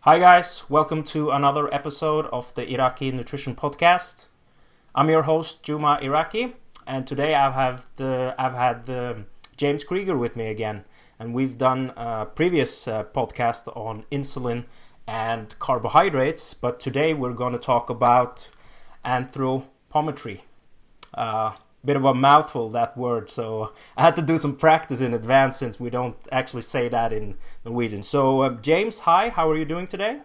Hi guys, welcome to another episode of the Iraqi Nutrition Podcast. I'm your host Juma Iraqi, and today I've had James Krieger with me again, and we've done a previous podcast on insulin and carbohydrates, but today we're going to talk about anthropometry. Bit of a mouthful, that word, so I had to do some practice in advance since we don't actually say that in Norwegian. So James, hi, how are you doing today?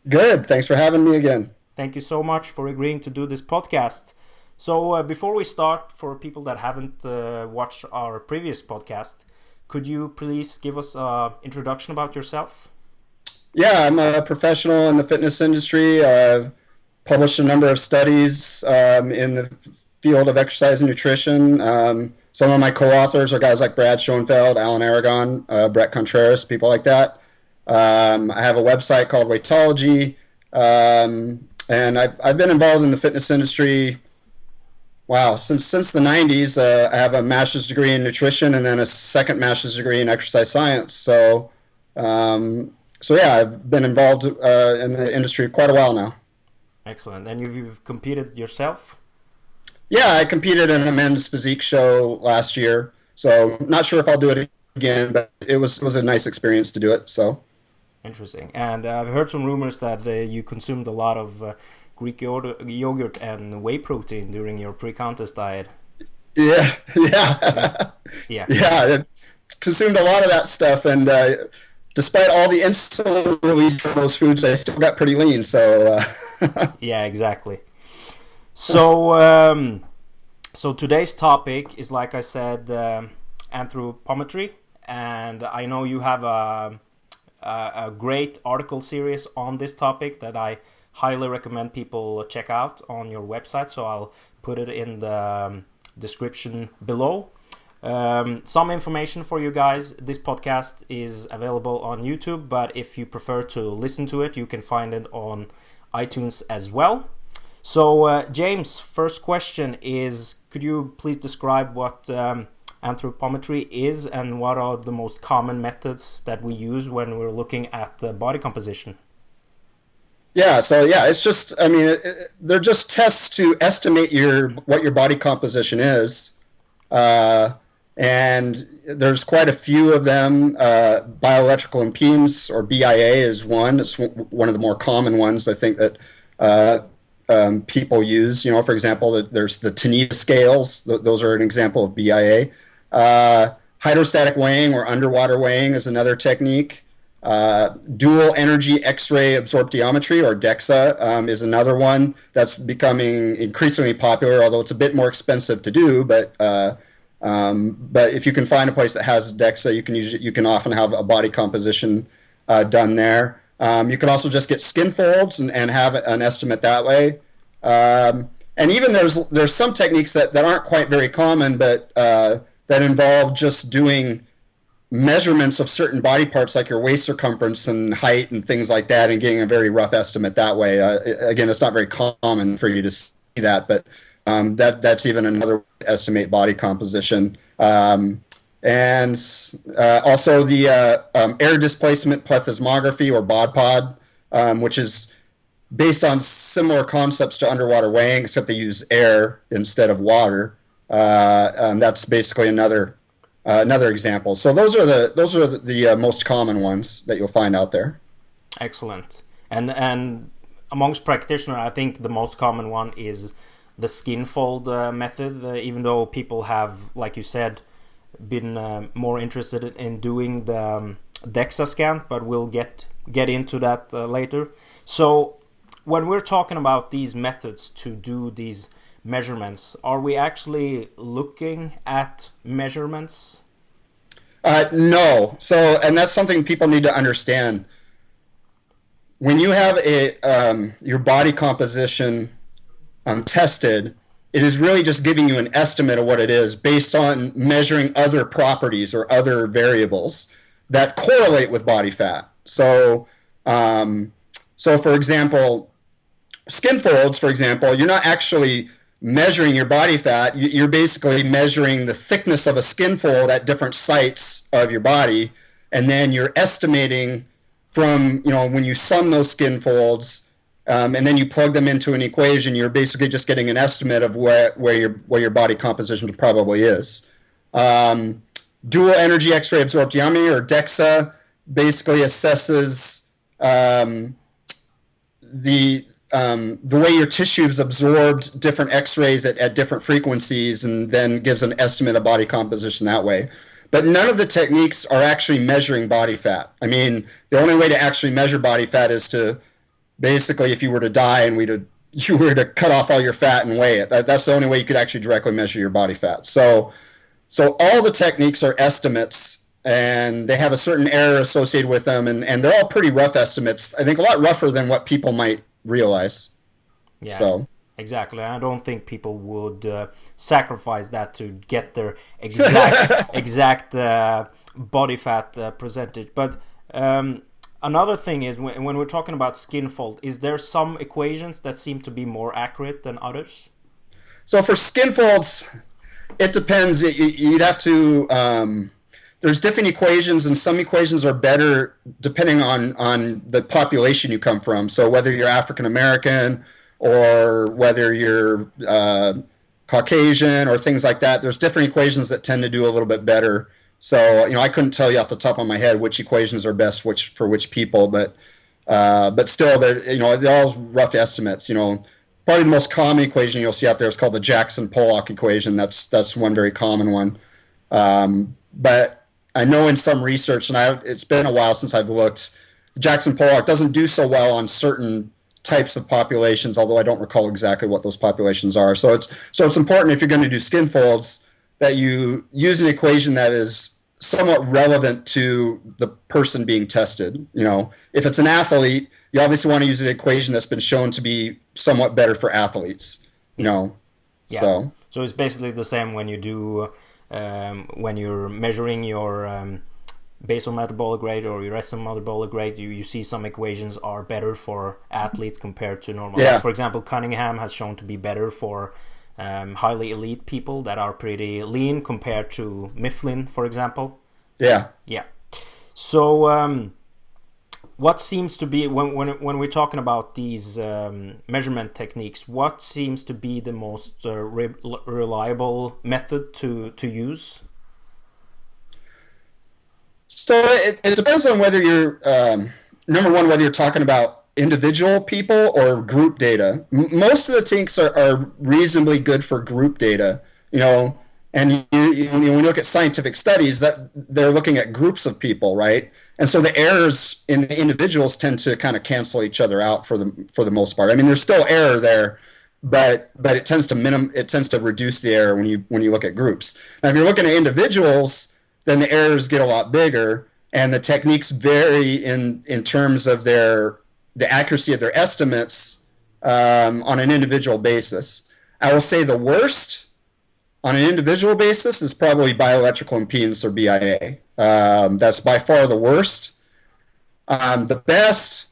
Good. Thanks for having me again. Thank you so much for agreeing to do this podcast. So before we start, for people that haven't watched our previous podcast, could you please give us an introduction about yourself? Yeah, I'm a professional in the fitness industry. I've published a number of studies in the field of exercise and nutrition. Some of my co-authors are guys like Brad Schoenfeld, Alan Aragon, Brett Contreras, people like that. I have a website called Weightology, and I've been involved in the fitness industry. Wow, since the 90s. I have a master's degree in nutrition and then a second master's degree in exercise science. So yeah, I've been involved in the industry quite a while now. Excellent. And you've competed yourself? Yeah, I competed in a men's physique show last year, so not sure if I'll do it again, but it was a nice experience to do it. So Interesting. And I've heard some rumors that you consumed a lot of Greek yogurt and whey protein during your pre-contest diet. yeah, yeah, Yeah. yeah. I consumed a lot of that stuff, and despite all the insulin released from those foods, I still got pretty lean. So Yeah, exactly. So today's topic is, like I said, anthropometry, and I know you have a great article series on this topic that I highly recommend people check out on your website. So I'll put it in the description below. Some information for you guys. This podcast is available on YouTube, but if you prefer to listen to it, you can find it on iTunes as well. So, James, first question is, could you please describe what anthropometry is and what are the most common methods that we use when we're looking at body composition? yeah, it's just, I mean, they're just tests to estimate what your body composition is. And there's quite a few of them. Bioelectrical impedance, or BIA, is one. It's one of the more common ones, I think, that people use. You know, for example, there's the Tanita scales. Those are an example of BIA. Hydrostatic weighing, or underwater weighing, is another technique. Dual energy X-ray absorptiometry, or DEXA, is another one that's becoming increasingly popular, although it's a bit more expensive to do. But if you can find a place that has DEXA, you can use it. You can often have a body composition done there. You can also just get skin folds and have an estimate that way. And even there's some techniques that aren't quite very common, but that involve just doing measurements of certain body parts, like your waist circumference and height and things like that, and getting a very rough estimate that way. Again, it's not very common for you to see that, but that's even another way to estimate body composition. And also the air displacement plethysmography, or BODPOD, which is based on similar concepts to underwater weighing, except they use air instead of water. That's basically another example. So those are the most common ones that you'll find out there. Excellent. And amongst practitioners, I think the most common one is the skin fold method, even though people have, like you said, been more interested in doing the DEXA scan, but we'll get into that later. So when we're talking about these methods to do these measurements, are we actually looking at measurements? No. So, and that's something people need to understand. When you have your body composition tested, it is really just giving you an estimate of what it is based on measuring other properties or other variables that correlate with body fat. So, for example, skin folds, for example, you're not actually measuring your body fat. You're basically measuring the thickness of a skin fold at different sites of your body, and then you're estimating from, when you sum those skin folds, and then you plug them into an equation, you're basically just getting an estimate of where your body composition probably is. Dual energy X-ray absorptiometry, or DEXA, basically assesses the way your tissues absorbed different X-rays at different frequencies, and then gives an estimate of body composition that way. But none of the techniques are actually measuring body fat. I mean, the only way to actually measure body fat is to basically, if you were to die and you were to cut off all your fat and weigh it, that's the only way you could actually directly measure your body fat. So all the techniques are estimates, and they have a certain error associated with them, and they're all pretty rough estimates. I think a lot rougher than what people might realize. Yeah. So exactly. I don't think people would sacrifice that to get their exact body fat percentage. But another thing is, when we're talking about skin fold, is there some equations that seem to be more accurate than others? So for skin folds, it depends. You'd have to. There's different equations, and some equations are better depending on the population you come from. So whether you're African American or whether you're Caucasian or things like that, there's different equations that tend to do a little bit better. So I couldn't tell you off the top of my head which equations are best for which people, but still, they're all rough estimates. Probably the most common equation you'll see out there is called the Jackson-Pollock equation. That's one very common one. But I know in some research, and it's been a while since I've looked, Jackson-Pollock doesn't do so well on certain types of populations, although I don't recall exactly what those populations are. So it's important, if you're going to do skin folds, that you use an equation that is somewhat relevant to the person being tested. If it's an athlete, you obviously want to use an equation that's been shown to be somewhat better for athletes. Yeah. So it's basically the same when you do when you're measuring your basal metabolic rate or your resting metabolic rate. You see some equations are better for athletes compared to normal. Yeah. Like, for example, Cunningham has shown to be better for highly elite people that are pretty lean compared to Mifflin, for example. Yeah. So what seems to be, when we're talking about these measurement techniques, what seems to be the most reliable method to use? So it depends on whether you're number one, whether you're talking about individual people or group data. Most of the techniques are reasonably good for group data, and when you look at scientific studies, that they're looking at groups of people, right? And so the errors in the individuals tend to kind of cancel each other out for the most part. I mean, there's still error there, but it tends to reduce the error when you look at groups. Now, if you're looking at individuals, then the errors get a lot bigger, and the techniques vary in terms of the accuracy of their estimates on an individual basis. I will say the worst on an individual basis is probably bioelectrical impedance, or BIA. That's by far the worst. The best,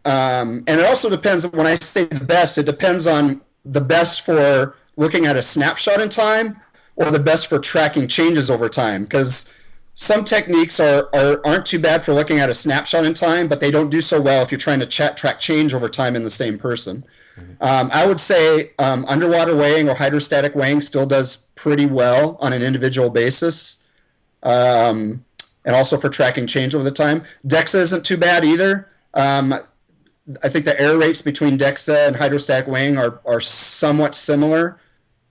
and it also depends, when I say the best, it depends on the best for looking at a snapshot in time or the best for tracking changes over time, because some techniques aren't too bad for looking at a snapshot in time, but they don't do so well if you're trying to track change over time in the same person. I would say underwater weighing or hydrostatic weighing still does pretty well on an individual basis, and also for tracking change over the time. DEXA isn't too bad either. I think the error rates between DEXA and hydrostatic weighing are somewhat similar.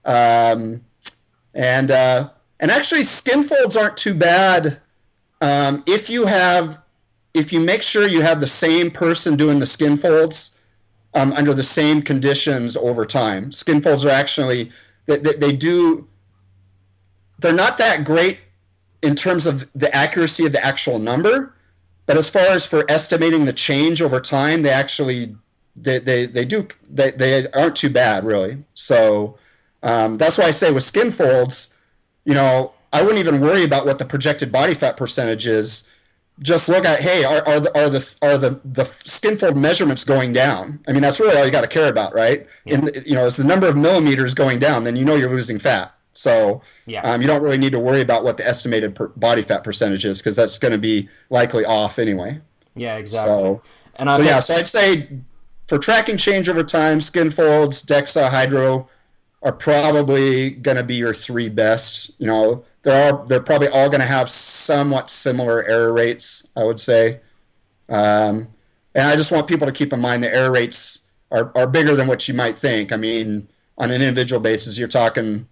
And actually, skin folds aren't too bad if you make sure you have the same person doing the skin folds under the same conditions over time. Skin folds are actually they're not that great in terms of the accuracy of the actual number, but as far as for estimating the change over time, they aren't too bad, really. So that's why I say with skin folds, I wouldn't even worry about what the projected body fat percentage is. Just look at, hey, are the skin fold measurements going down? I mean, that's really all you got to care about, right? Yeah. As the number of millimeters going down, then you're losing fat. So Yeah. you don't really need to worry about what the estimated body fat percentage is because that's going to be likely off anyway. Yeah, exactly. So, And I so yeah, think, so I'd say for tracking change over time, skin folds, DEXA, hydro are probably going to be your three best. They're probably all going to have somewhat similar error rates, I would say. Um, and I just want people to keep in mind the error rates are bigger than what you might think. I mean, on an individual basis, you're talking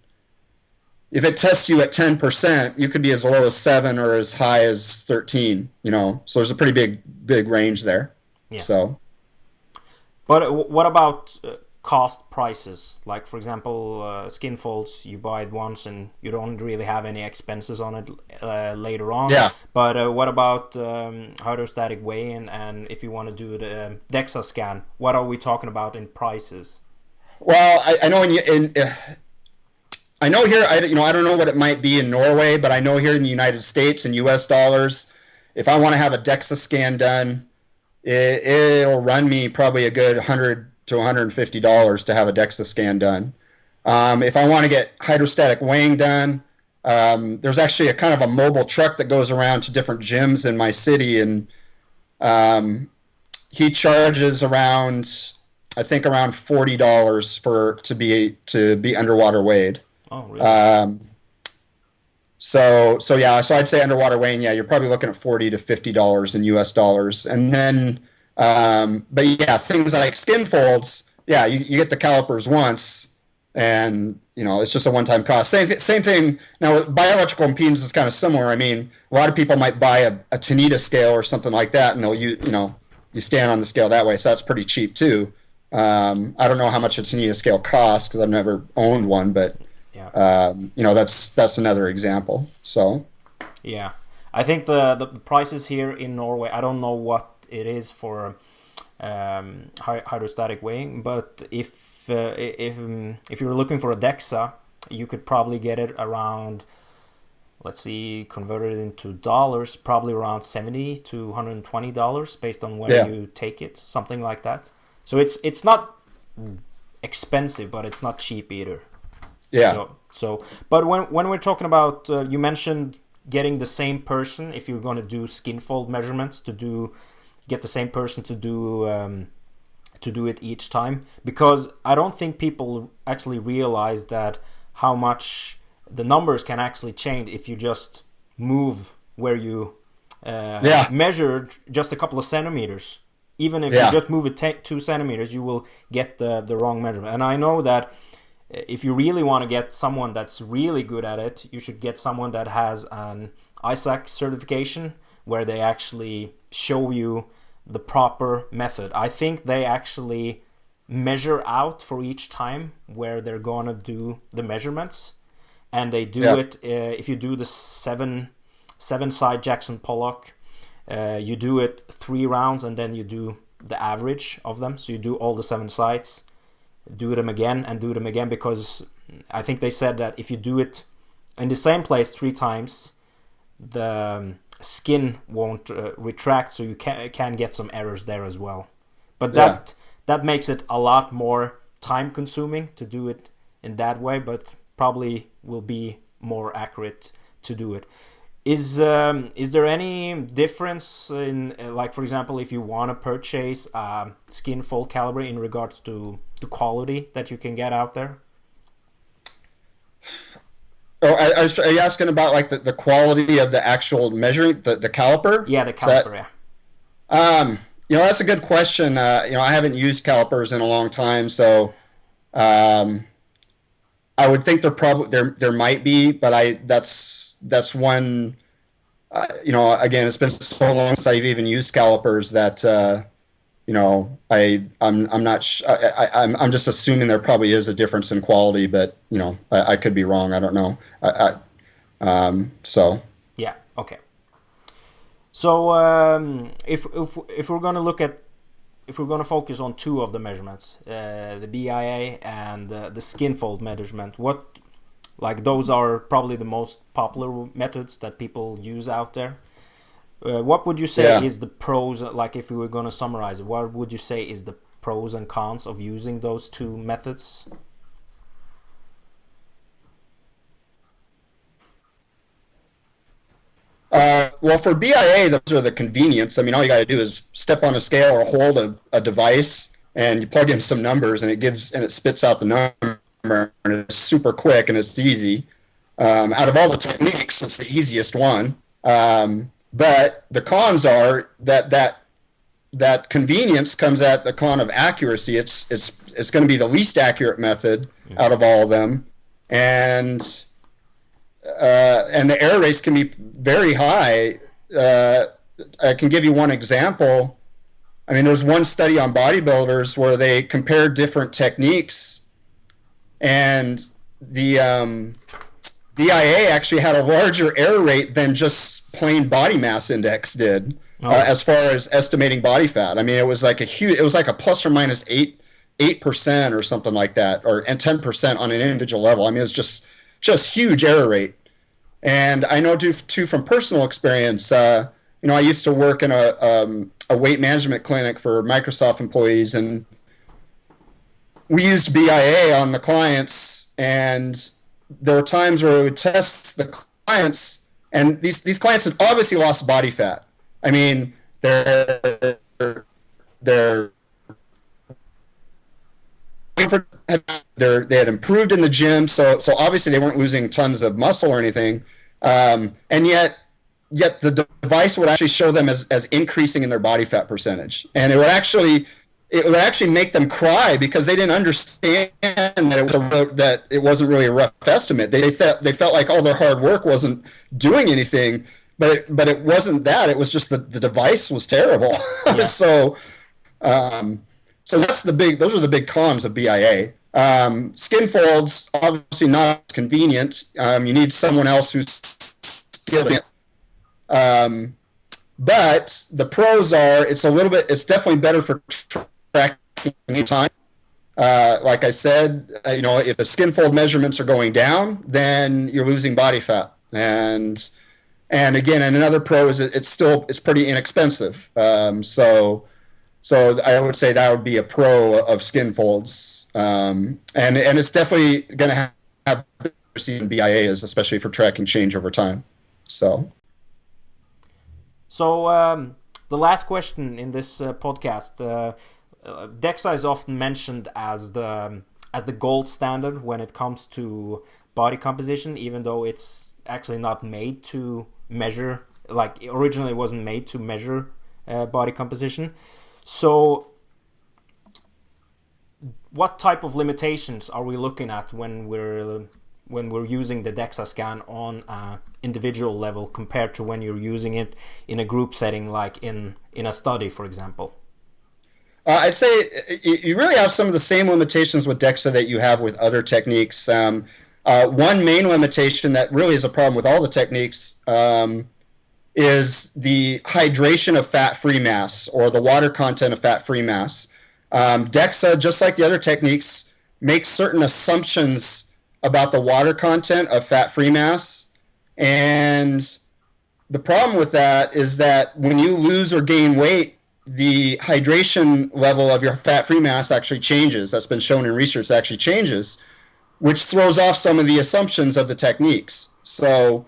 if it tests you at 10%, you could be as low as 7 or as high as 13. So there's a pretty big range there. yeah. So But what about cost prices? Like, for example, skin folds, you buy it once and you don't really have any expenses on it later on. yeah. But what about hydrostatic weighing, and if you want to do the DEXA scan, what are we talking about in prices? Well, I know I know here, I don't know what it might be in Norway, but I know here in the United States in US dollars, if I want to have a DEXA scan done, it'll run me probably a good $100 to $150 to have a DEXA scan done. If I want to get hydrostatic weighing done, there's actually a kind of a mobile truck that goes around to different gyms in my city, and he charges I think around $40 to be underwater weighed. Oh, really? So I'd say underwater weighing, yeah, you're probably looking at $40 to $50 in US dollars. And then, but yeah, things like skin folds, yeah, you get the calipers once and, it's just a one-time cost. Same thing. Now, with bioelectrical impedance is kind of similar. I mean, a lot of people might buy a Tanita scale or something like that, and you stand on the scale that way. So that's pretty cheap too. I don't know how much a Tanita scale costs because I've never owned one, but Yeah. that's another example. So Yeah, I think the prices here in Norway, I don't know what it is for hydrostatic weighing, but if you're looking for a DEXA, you could probably get it around, let's see, converted into dollars, probably around $70 to $120 based on where yeah, you take it, something like that. So it's not expensive, but it's not cheap either. yeah, But when we're talking about, you mentioned getting the same person, if you're going to do skin fold measurements, get the same person to do it each time, because I don't think people actually realize that how much the numbers can actually change if you just move where you yeah, measured just a couple of centimeters. Even if yeah, you just move it 2 centimeters, you will get the wrong measurement. And I know that if you really want to get someone that's really good at it, you should get someone that has an ISAC certification where they actually show you the proper method. I think they actually measure out for each time where they're going to do the measurements, and they do yeah, it if you do the seven side Jackson Pollock, you do it 3 rounds and then you do the average of them, so you do all the 7 sides, do them again and do them again, because I think they said that if you do it in the same place 3 times, the skin won't retract, so you can get some errors there as well. But yeah. that makes it a lot more time consuming to do it in that way, but probably will be more accurate to do it. Is there any difference in, like, for example, if you want to purchase a skin fold caliber in regards to the quality that you can get out there? Oh, are you asking about like the quality of the actual measuring the caliper? Yeah, the Is that, caliper, yeah. that's a good question. I haven't used calipers in a long time, so um, I would think there might be, but that's one. Again, it's been so long since I've even used calipers that I'm not. I'm just assuming there probably is a difference in quality, but I could be wrong. I don't know. So Yeah, okay. So if we're going to if we're going to focus on 2 of the measurements, the BIA and the skin fold measurement, those are probably the most popular methods that people use out there. What would you say yeah. is the pros, like if we were going to summarize it, what would you say is the pros and cons of using those 2 methods? Well, for BIA, those are the convenience. I mean, all you got to do is step on a scale or hold a device, and you plug in some numbers, and it spits out the number, and it's super quick and it's easy. Out of all the techniques, it's the easiest one. But the cons are that convenience comes at the con of accuracy. It's going to be the least accurate method out of all of them, and the error rates can be very high. I can give you one example. I mean, there's one study on bodybuilders where they compared different techniques, and the BIA actually had a larger error rate than just plain body mass index did, as far as estimating body fat. I mean, it was like a plus or minus 8% or something like that, and 10% on an individual level. I mean, it was just huge error rate. And I know too from personal experience. I used to work in a weight management clinic for Microsoft employees, and we used BIA on the clients, and there were times where we would test the clients, and these clients had obviously lost body fat. I mean, they had improved in the gym, so obviously they weren't losing tons of muscle or anything, and yet the device would actually show them as increasing in their body fat percentage, and it would actually make them cry because they didn't understand that it wasn't really a rough estimate. They felt like all their hard work wasn't doing anything, but it wasn't that. It was just the device was terrible. Yeah. So those are the big cons of BIA. Skin folds, obviously not convenient. You need someone else who's skilled. But the pros are it's definitely better for tracking time. Like I said, if the skin fold measurements are going down, then you're losing body fat. And again, and another pro is it's pretty inexpensive. So I would say that would be a pro of skin folds. And it's definitely going to have in BIAs, especially for tracking change over time. So the last question in this podcast, DEXA is often mentioned as the gold standard when it comes to body composition, even though it's actually not made to measure, like originally it wasn't made to measure body composition. So what type of limitations are we looking at when we're using the DEXA scan on an individual level compared to when you're using it in a group setting, like in a study, for example? I'd say you really have some of the same limitations with DEXA that you have with other techniques. One main limitation that really is a problem with all the techniques is the hydration of fat-free mass, or the water content of fat-free mass. DEXA, just like the other techniques, makes certain assumptions about the water content of fat-free mass. And the problem with that is that when you lose or gain weight, the hydration level of your fat-free mass actually changes. That's been shown in research, it actually changes, which throws off some of the assumptions of the techniques. So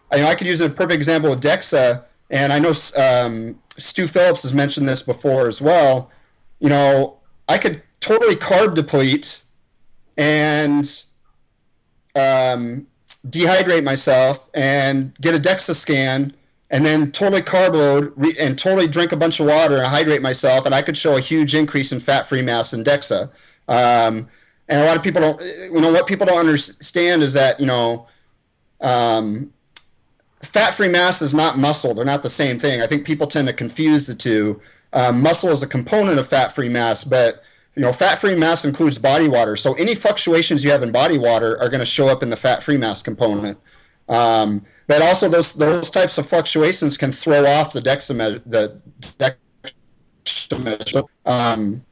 I could use a perfect example of DEXA, and I know Stu Phillips has mentioned this before as well. I could totally carb deplete and dehydrate myself and get a DEXA scan, and then totally carb load and totally drink a bunch of water and hydrate myself, and I could show a huge increase in fat-free mass in DEXA. And a lot of people don't, what people don't understand is that, fat-free mass is not muscle. They're not the same thing. I think people tend to confuse the two. Muscle is a component of fat-free mass, but fat-free mass includes body water. So any fluctuations you have in body water are going to show up in the fat-free mass component. But also those types of fluctuations can throw off the DEXA measure. On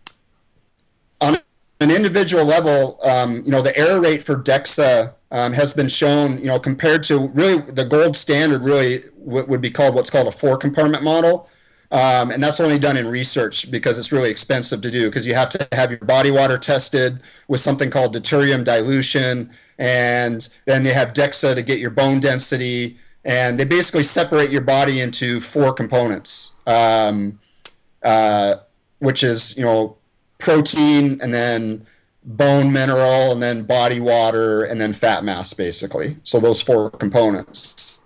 an individual level, the error rate for DEXA has been shown, compared to really the gold standard, really would be called what's called a 4-compartment model. And that's only done in research because it's really expensive to do, because you have to have your body water tested with something called deuterium dilution, and then they have DEXA to get your bone density, and they basically separate your body into four components, which is, protein, and then bone mineral, and then body water, and then fat mass, basically. So those four components.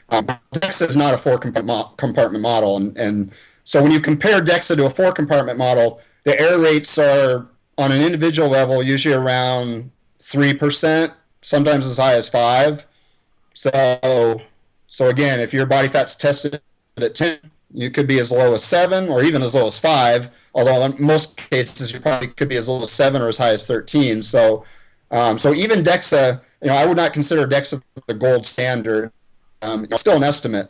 DEXA is not a four-compartment model, and so when you compare DEXA to a four-compartment model, the error rates are, on an individual level, usually around 3%, sometimes as high as 5%. So again, if your body fat's tested at 10, you could be as low as 7, or even as low as 5. Although in most cases, you probably could be as low as 7 or as high as 13. So even DEXA, I would not consider DEXA the gold standard. It's still an estimate.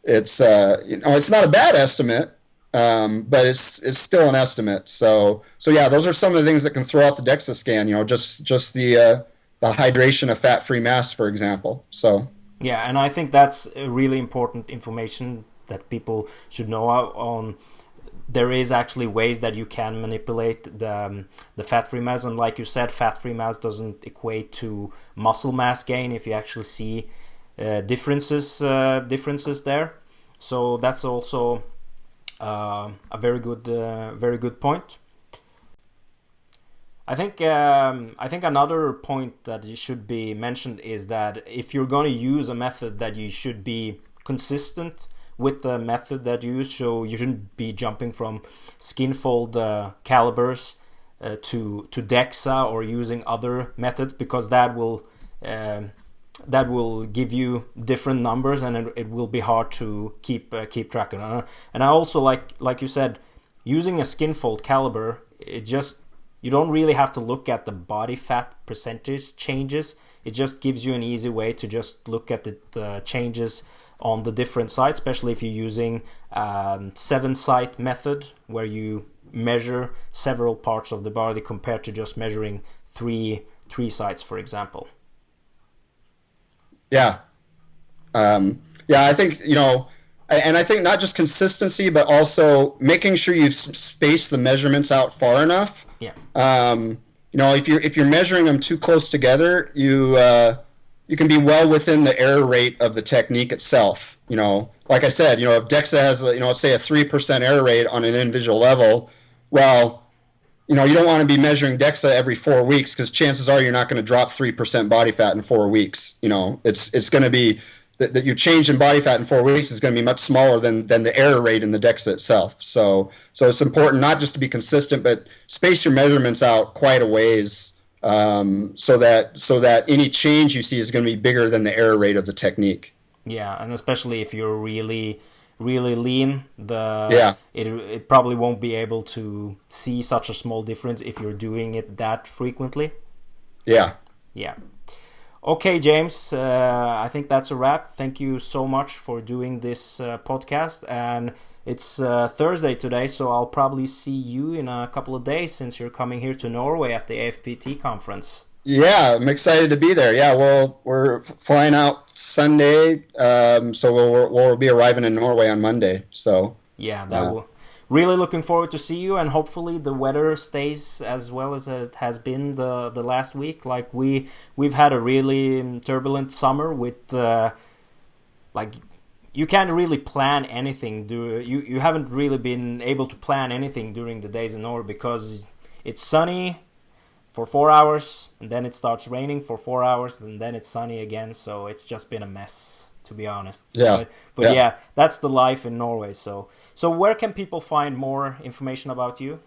It's not a bad estimate, but it's still an estimate. So yeah, those are some of the things that can throw out the DEXA scan. Just the hydration of fat-free mass, for example. So yeah, and I think that's really important information that people should know on. There is actually ways that you can manipulate the fat-free mass, and like you said, fat-free mass doesn't equate to muscle mass gain if you actually see differences there. So that's also a very good point. I think another point that should be mentioned is that if you're going to use a method, that you should be consistent with the method that you use. So you shouldn't be jumping from skin fold calibers to DEXA, or using other methods, because that will give you different numbers, and it will be hard to keep track of. And I also like you said, using a skin fold caliber, you don't really have to look at the body fat percentage changes. It just gives you an easy way to just look at the changes on the different sites, especially if you're using 7-site method, where you measure several parts of the body compared to just measuring three sites, for example. Yeah. I think, and I think not just consistency, but also making sure you've spaced the measurements out far enough. Yeah. If you're measuring them too close together, you can be well within the error rate of the technique itself. Like I said, if DEXA has, let's say a 3% error rate on an individual level, well, you don't want to be measuring DEXA every 4 weeks, because chances are you're not going to drop 3% body fat in 4 weeks. It's going to be that your change in body fat in 4 weeks is going to be much smaller than the error rate in the DEXA itself. So it's important not just to be consistent, but space your measurements out quite a ways, so that any change you see is going to be bigger than the error rate of the technique. Yeah, and especially if you're really lean, Yeah. it probably won't be able to see such a small difference if you're doing it that frequently. Yeah. Yeah. Okay, James, I think that's a wrap. Thank you so much for doing this podcast. And it's Thursday today, so I'll probably see you in a couple of days, since you're coming here to Norway at the AFPT conference. Yeah, I'm excited to be there. Yeah, well, we're flying out Sunday, so we'll be arriving in Norway on Monday. So yeah, will. Really looking forward to see you, and hopefully the weather stays as well as it has been the last week. Like we've had a really turbulent summer with you can't really plan anything. You haven't really been able to plan anything during the days in Norway, because it's sunny for 4 hours, and then it starts raining for 4 hours, and then it's sunny again. So it's just been a mess, to be honest. Yeah. But yeah, that's the life in Norway. So where can people find more information about you?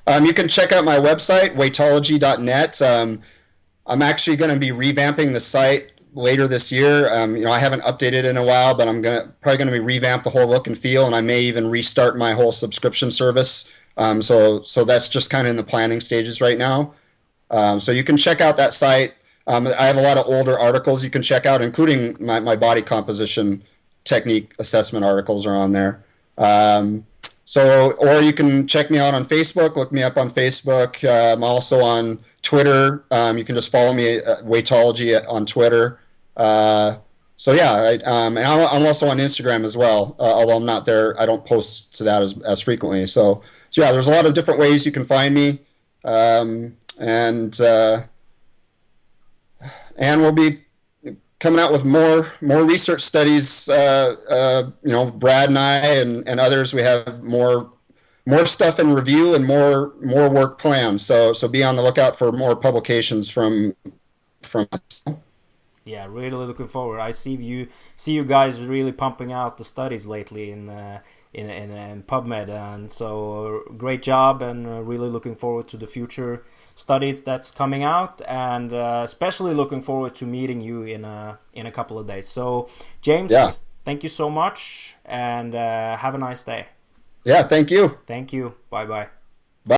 You can check out my website, weightology.net. I'm actually going to be revamping the site later this year. I haven't updated in a while, but I'm probably going to revamp the whole look and feel, and I may even restart my whole subscription service. So that's just kind of in the planning stages right now. So you can check out that site. I have a lot of older articles you can check out, including my body composition technique assessment articles are on there. Or you can check me out on Facebook. Look me up on Facebook. I'm also on Twitter. You can just follow me at Weightology on Twitter. And I'm also on Instagram as well. Although I'm not there, I don't post to that as frequently. So yeah, there's a lot of different ways you can find me. And we'll be coming out with more research studies. Brad and I and others, we have more stuff in review and more work planned. So be on the lookout for more publications from us. Yeah, really looking forward. I see you guys really pumping out the studies lately in PubMed, and so great job, and really looking forward to the future studies that's coming out, and especially looking forward to meeting you in a couple of days. So James, Yeah. thank you so much, and have a nice day. Yeah, thank you. Thank you. Bye bye.